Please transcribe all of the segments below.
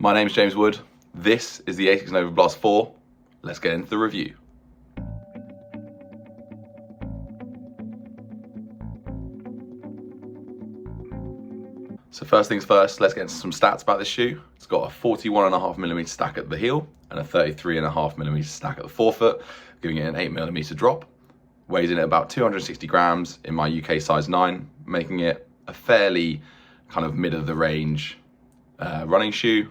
My name's James Wood. This is the ASICS Novablast 4. Let's get into the review. So first things first, let's get into some stats about this shoe. It's got a 41.5mm stack at the heel and a 33.5mm stack at the forefoot, giving it an 8mm drop. Weighs in at about 260 grams in my UK size 9, making it a fairly kind of mid of the range running shoe.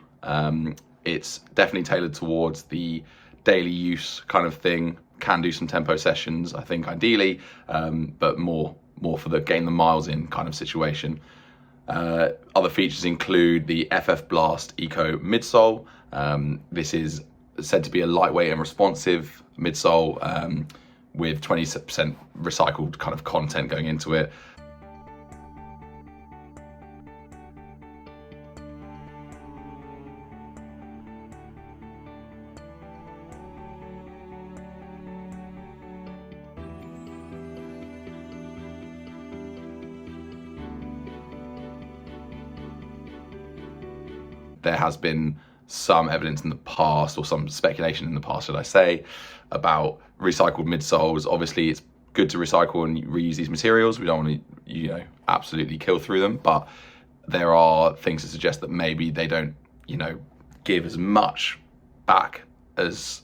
It's definitely tailored towards the daily use kind of thing. Can do some tempo sessions, I think, ideally, but more for the gain the miles in kind of situation. Other features include the FF Blast Eco midsole. This is said to be a lightweight and responsive midsole with 20% recycled kind of content going into it. There has been some evidence in the past, or some speculation in the past, should I say, about recycled midsoles. Obviously, it's good to recycle and reuse these materials. We don't want to, absolutely kill through them, but there are things to suggest that maybe they don't, give as much back as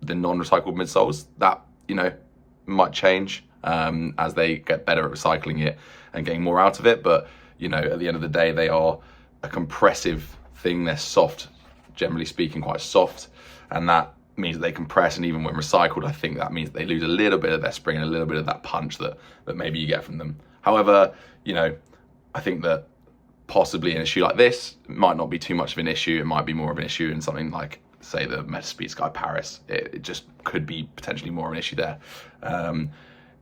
the non-recycled midsoles. That, might change as they get better at recycling it and getting more out of it. But, at the end of the day, they are a compressive thing. They're soft, generally speaking, quite soft, and that means that they compress, and even when recycled, I think that means they lose a little bit of their spring and a little bit of that punch that maybe you get from them. However, I think that possibly in a shoe like this, it might not be too much of an issue. It might be more of an issue in something like, say, the Metaspeed Sky Paris. It just could be potentially more of an issue there.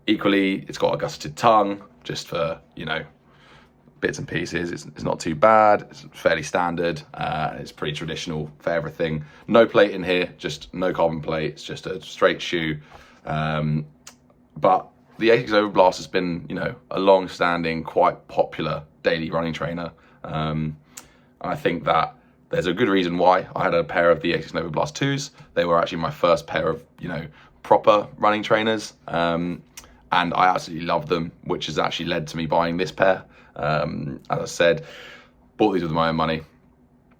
Equally, it's got a gusseted tongue, just for, bits and pieces. It's not too bad. It's fairly standard. It's pretty traditional for everything. No plate in here, just no carbon plate. It's just a straight shoe. But the ASICS Novablast has been, a long-standing, quite popular daily running trainer. I think that there's a good reason why. I had a pair of the ASICS Novablast 2s. They were actually my first pair of, proper running trainers. And I absolutely love them, which has actually led to me buying this pair. As I said, bought these with my own money.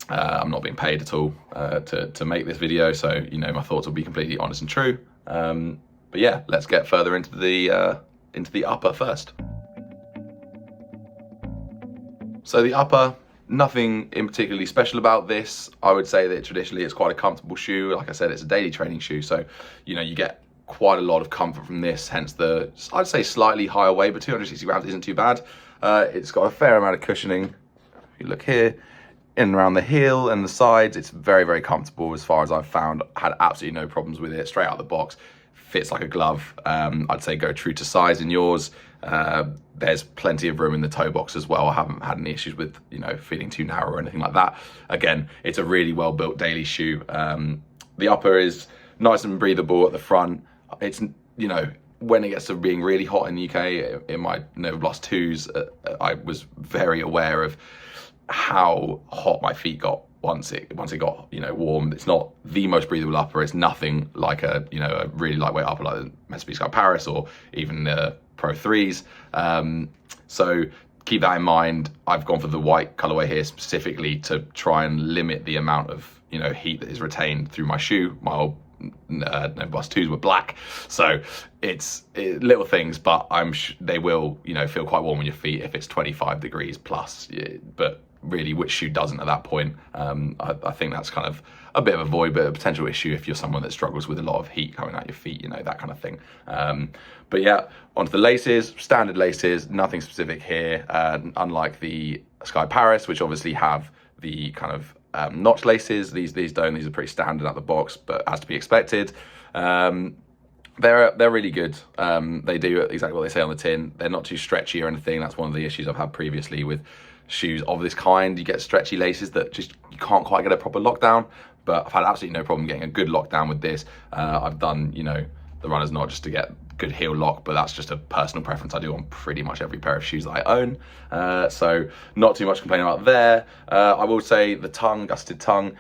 I'm not being paid at all to make this video, so my thoughts will be completely honest and true. But yeah, let's get further into the upper first. So the upper, nothing in particularly special about this. I would say that traditionally it's quite a comfortable shoe. Like I said, it's a daily training shoe, so you get quite a lot of comfort from this, hence the, I'd say, slightly higher weight, but 260 grams isn't too bad. It's got a fair amount of cushioning. If you look here, in and around the heel and the sides, it's very, very comfortable as far as I've found. I had absolutely no problems with it, straight out of the box. Fits like a glove. I'd say go true to size in yours. There's plenty of room in the toe box as well. I haven't had any issues with, feeling too narrow or anything like that. Again, it's a really well-built daily shoe. The upper is nice and breathable at the front. It's, when it gets to being really hot in the UK, in my Novablast 2s, I was very aware of how hot my feet got once it got, warm. It's not the most breathable upper. It's nothing like a really lightweight upper like the Metaspeed Sky Paris or even the Pro 3s. So keep that in mind. I've gone for the white colorway here specifically to try and limit the amount of heat that is retained through my shoe. My old Novablast 2s were black, so it's little things, but they will feel quite warm on your feet if it's 25 degrees plus. But really, which shoe doesn't at that point? I think that's kind of a bit of a void, but a potential issue if you're someone that struggles with a lot of heat coming out your feet, that kind of thing. But yeah, onto the laces. Standard laces, nothing specific here, unlike the Sky Paris, which obviously have the kind of notch laces. These don't. These are pretty standard out the box, but as to be expected. They're really good. They do exactly what they say on the tin. They're not too stretchy or anything. That's one of the issues I've had previously with shoes of this kind. You get stretchy laces that just you can't quite get a proper lockdown, but I've had absolutely no problem getting a good lockdown with this. I've done, the the runner's knot just to get good heel lock, but that's just a personal preference I do on pretty much every pair of shoes that I own. So not too much complaining about there. I will say the tongue, gusseted tongue,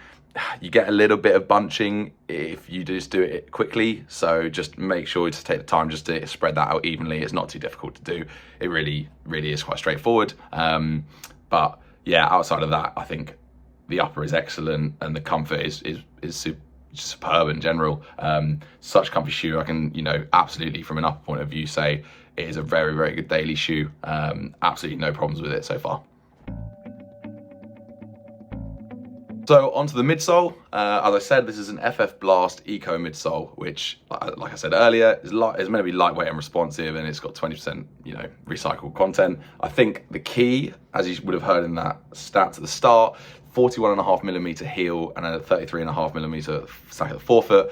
you get a little bit of bunching if you just do it quickly, so just make sure to take the time just to spread that out evenly. It's not too difficult to do. It really is quite straightforward. But yeah, outside of that, I think the upper is excellent and the comfort is superb in general. Such a comfy shoe. I can, you know, absolutely from an upper point of view say it is a very good daily shoe. Absolutely no problems with it so far. So onto the midsole. As I said, this is an FF Blast Eco midsole, which, like I said earlier, is meant to be lightweight and responsive, and it's got 20%, you know, recycled content. I think the key, as you would have heard in that stat at the start, 41.5mm heel and a 33.5mm stack at the forefoot.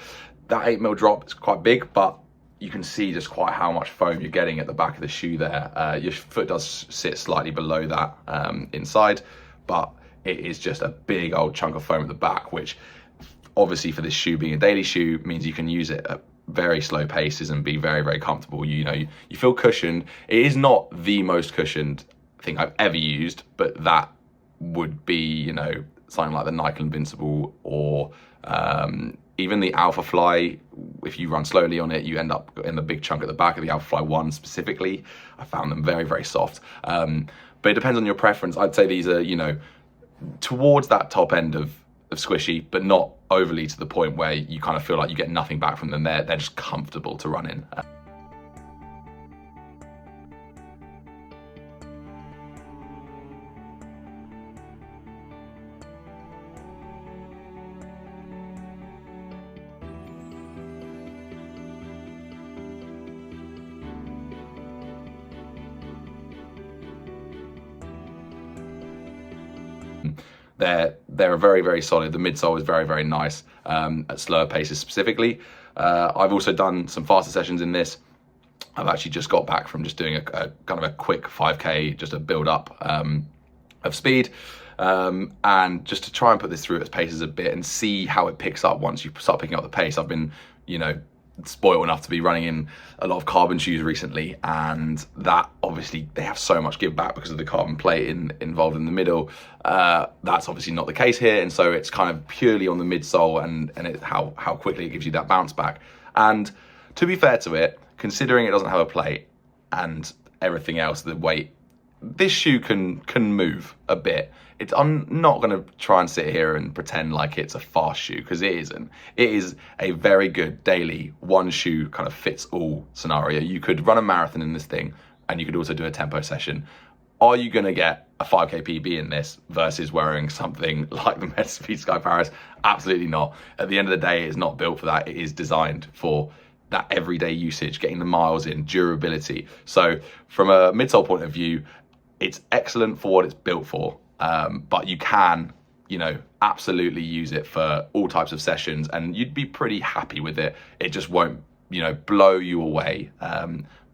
That 8mm drop is quite big, but you can see just quite how much foam you're getting at the back of the shoe there. Your foot does sit slightly below that inside, but it is just a big old chunk of foam at the back, which obviously for this shoe being a daily shoe means you can use it at very slow paces and be very comfortable. You know, you feel cushioned. It is not the most cushioned thing I've ever used, but that would be, you know, something like the Nike Invincible or even the Alpha Fly. If you run slowly on it, you end up in the big chunk at the back of the Alpha Fly 1 specifically. I found them very soft. But it depends on your preference. I'd say these are, you know, towards that top end of squishy, but not overly to the point where you kind of feel like you get nothing back from them. They're just comfortable to run in. They're very solid. The midsole is very nice at slower paces specifically. I've also done some faster sessions in this. I've actually just got back from just doing a kind of a quick 5K, just a build up of speed, and just to try and put this through its paces a bit and see how it picks up once you start picking up the pace. I've been, you know, spoiled enough to be running in a lot of carbon shoes recently, and that obviously they have so much give back because of the carbon plate involved in the middle. That's obviously not the case here, and so it's kind of purely on the midsole and how quickly it gives you that bounce back. And to be fair to it, considering it doesn't have a plate and everything else, the weight, this shoe can move a bit. I'm not going to try and sit here and pretend like it's a fast shoe, because it isn't. It is a very good daily one shoe kind of fits all scenario. You could run a marathon in this thing and you could also do a tempo session. Are you going to get a 5K PB in this versus wearing something like the Meta Speed Sky Paris? Absolutely not. At the end of the day, it's not built for that. It is designed for that everyday usage, getting the miles in, durability. So from a midsole point of view, it's excellent for what it's built for. But you can, you know, absolutely use it for all types of sessions and you'd be pretty happy with it. It just won't, you know, blow you away.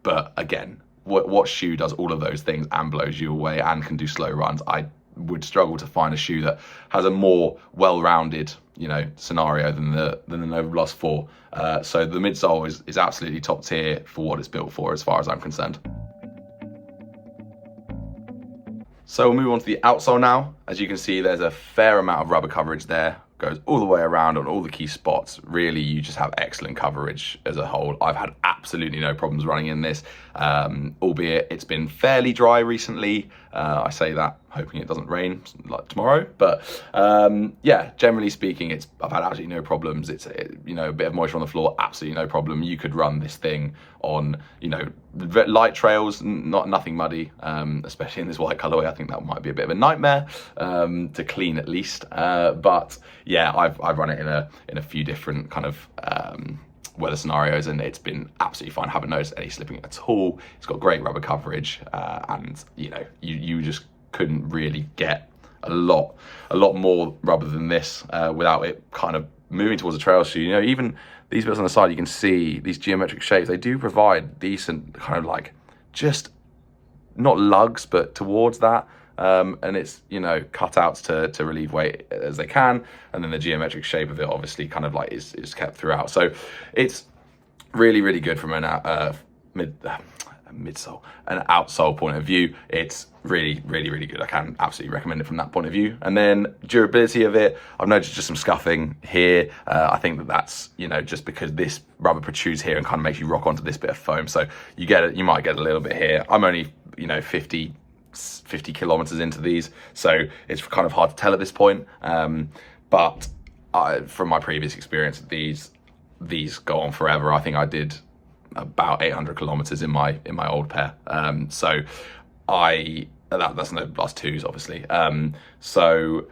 But again, what shoe does all of those things and blows you away and can do slow runs? I would struggle to find a shoe that has a more well-rounded, you know, scenario than the Novablast 4. So the midsole is absolutely top tier for what it's built for, as far as I'm concerned. So we'll move on to the outsole now. As you can see, there's a fair amount of rubber coverage there. Goes all the way around on all the key spots. Really, you just have excellent coverage as a whole. I've had absolutely no problems running in this, albeit it's been fairly dry recently. I say that hoping it doesn't rain like tomorrow, but yeah, generally speaking, I've had absolutely no problems. It's you know, a bit of moisture on the floor, absolutely no problem. You could run this thing on, you know, light trails, nothing muddy, especially in this white colorway. I think that might be a bit of a nightmare to clean at least, but yeah, I've run it in a few different kind of weather scenarios and it's been absolutely fine. Haven't noticed any slipping at all. It's got great rubber coverage, and you know, you just couldn't really get a lot more rubber than this without it kind of moving towards a trail shoe. You know, even these bits on the side, you can see these geometric shapes. They do provide decent kind of like, just not lugs, but towards that. And it's, you know, cutouts to relieve weight as they can, and then the geometric shape of it obviously kind of like is kept throughout. So it's Really, really good from an midsole, an outsole point of view. It's really, really, really good. I can absolutely recommend it from that point of view. And then durability of it, I've noticed just some scuffing here. I think that that's, you know, just because this rubber protrudes here and kind of makes you rock onto this bit of foam. So you get it, you might get a little bit here. I'm only, you know, 50 kilometers into these, so it's kind of hard to tell at this point. But from my previous experience, these go on forever. I think I did about 800 kilometers in my old pair. So that's Novablast 2s, obviously. So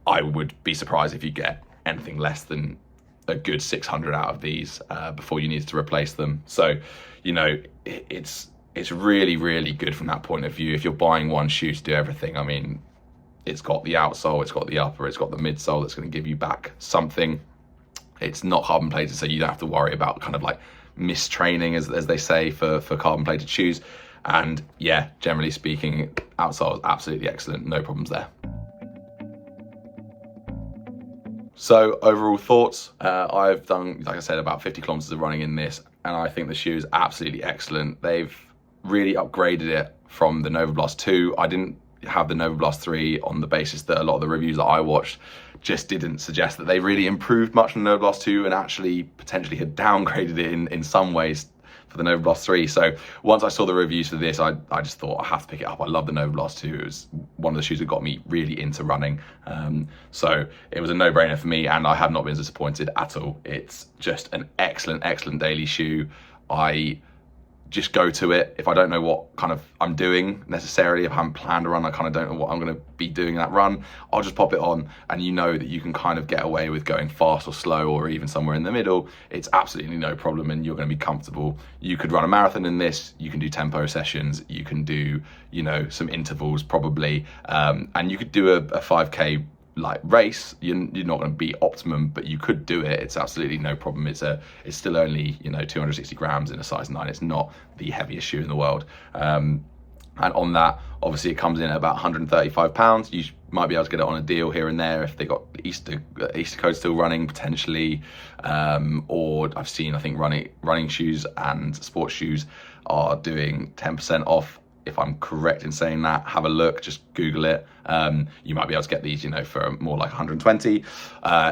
I would be surprised if you get anything less than a good 600 out of these before you need to replace them. So, you know, it's really, really good from that point of view. If you're buying one shoe to do everything, I mean, it's got the outsole, it's got the upper, it's got the midsole that's going to give you back something. It's not carbon plated, so you don't have to worry about kind of like mistraining, as they say, for carbon plated shoes. And yeah, generally speaking, outsole is absolutely excellent, no problems there. So overall thoughts, I've done, like I said, about 50 kilometers of running in this, and I think the shoe is absolutely excellent. They've really upgraded it from the Novablast 2. I didn't have the Novablast 3 on the basis that a lot of the reviews that I watched just didn't suggest that they really improved much from the Novablast 2, and actually potentially had downgraded it in some ways for the Novablast 3. So once I saw the reviews for this, I just thought I have to pick it up. I love the Novablast 2. It was one of the shoes that got me really into running. So it was a no-brainer for me, and I have not been disappointed at all. It's just an excellent, excellent daily shoe. I just go to it. If I don't know what kind of I'm doing necessarily, if I haven't planned a run, I kind of don't know what I'm going to be doing that run, I'll just pop it on, and you know that you can kind of get away with going fast or slow, or even somewhere in the middle. It's absolutely no problem, and you're going to be comfortable. You could run a marathon in this, you can do tempo sessions, you can do, you know, some intervals probably, and you could do a 5K like race. You're not going to be optimum, but you could do it. It's absolutely no problem. It's still only, you know, 260 grams in a size 9. It's not the heaviest shoe in the world. And on that, obviously, it comes in at about 135 pounds. You might be able to get it on a deal here and there if they got Easter code still running potentially, or I've seen, I think running shoes and sports shoes are doing 10% off. If I'm correct in saying that, have a look, just Google it. You might be able to get these, you know, for more like 120.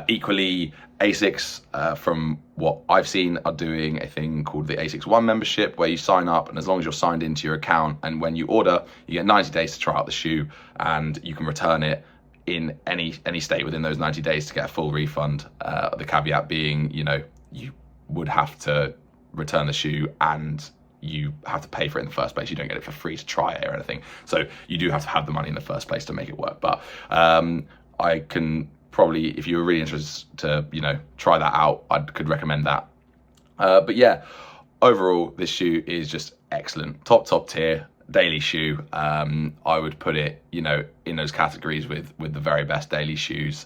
Equally, ASICS, from what I've seen, are doing a thing called the ASICS One membership, where you sign up, and as long as you're signed into your account, and when you order, you get 90 days to try out the shoe, and you can return it in any state within those 90 days to get a full refund. The caveat being, you know, you would have to return the shoe, and you have to pay for it in the first place. You don't get it for free to try it or anything. So you do have to have the money in the first place to make it work. But I can probably, if you were really interested to, you know, try that out, I could recommend that. But yeah, overall, this shoe is just excellent. Top tier daily shoe. I would put it, you know, in those categories with the very best daily shoes.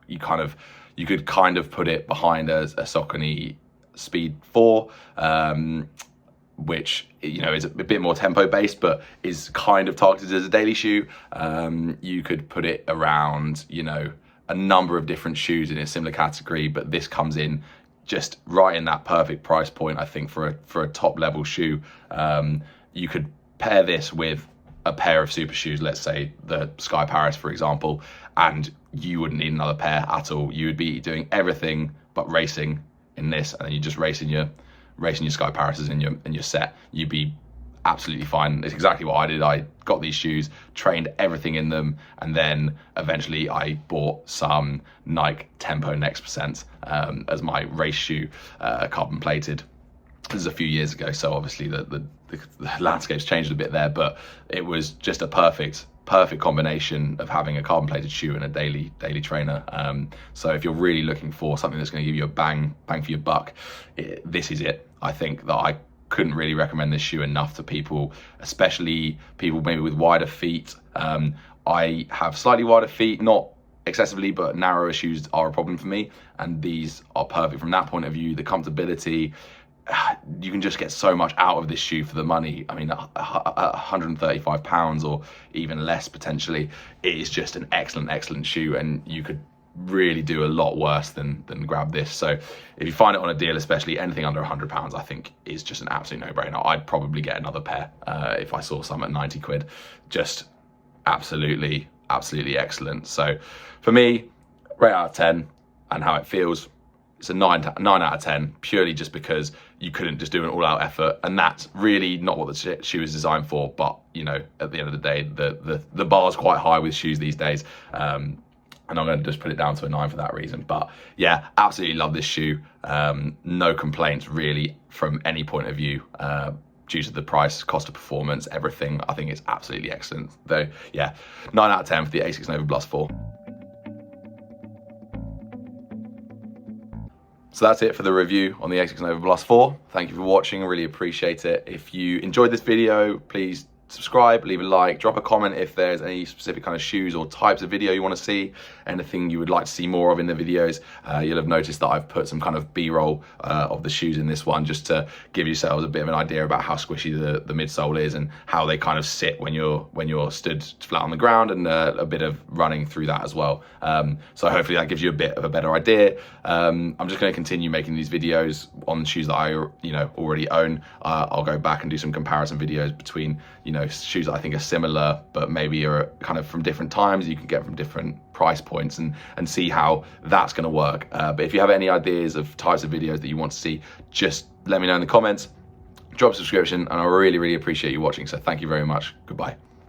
You could kind of put it behind a Saucony Speed 4, which, you know, is a bit more tempo based, but is kind of targeted as a daily shoe. You could put it around, you know, a number of different shoes in a similar category, but this comes in just right in that perfect price point, I think, for a top level shoe. You could pair this with a pair of super shoes, let's say the Sky Paris, for example, and you wouldn't need another pair at all. You would be doing everything but racing in this, and then you just racing your Sky Parises in your set. You'd be absolutely fine. It's exactly what I did. I got these shoes, trained everything in them, and then eventually I bought some Nike Tempo Next Percent as my race shoe, carbon plated. This is a few years ago, so obviously the landscape's changed a bit there, but it was just a perfect combination of having a carbon plated shoe and a daily trainer. So if you're really looking for something that's going to give you a bang for your buck, this is it. I think that I couldn't really recommend this shoe enough to people, especially people maybe with wider feet. I have slightly wider feet, not excessively, but narrower shoes are a problem for me, and these are perfect from that point of view. The comfortability, you can just get so much out of this shoe for the money. I mean, 135 pounds or even less potentially. It is just an excellent shoe, and you could really do a lot worse than grab this. So if you find it on a deal, especially anything under £100, I think is just an absolute no-brainer. I'd probably get another pair if I saw some at 90 quid. Just absolutely excellent. So for me, rate out of 10 and how it feels, it's a 9 out of 10, purely just because you couldn't just do an all-out effort, and that's really not what the shoe is designed for. But you know, at the end of the day, the bar's quite high with shoes these days, and I'm going to just put it down to a 9 for that reason. But yeah, absolutely love this shoe. No complaints really from any point of view, due to the price, cost of performance, everything. I think it's absolutely excellent. Though yeah, 9 out of 10 for the ASICS Novablast 4. So that's it for the review on the ASICS Novablast 4. Thank you for watching, I really appreciate it. If you enjoyed this video, please subscribe, leave a like, drop a comment if there's any specific kind of shoes or types of video you want to see, anything you would like to see more of in the videos. You'll have noticed that I've put some kind of B-roll of the shoes in this one, just to give yourselves a bit of an idea about how squishy the midsole is and how they kind of sit when you're stood flat on the ground, and a bit of running through that as well. So hopefully that gives you a bit of a better idea. I'm just going to continue making these videos on shoes that I already own. I'll go back and do some comparison videos between shoes that I think are similar but maybe are kind of from different times, you can get from different price points, and see how that's going to work. But if you have any ideas of types of videos that you want to see, just let me know in the comments, drop a subscription, and I really appreciate you watching. So thank you very much. Goodbye.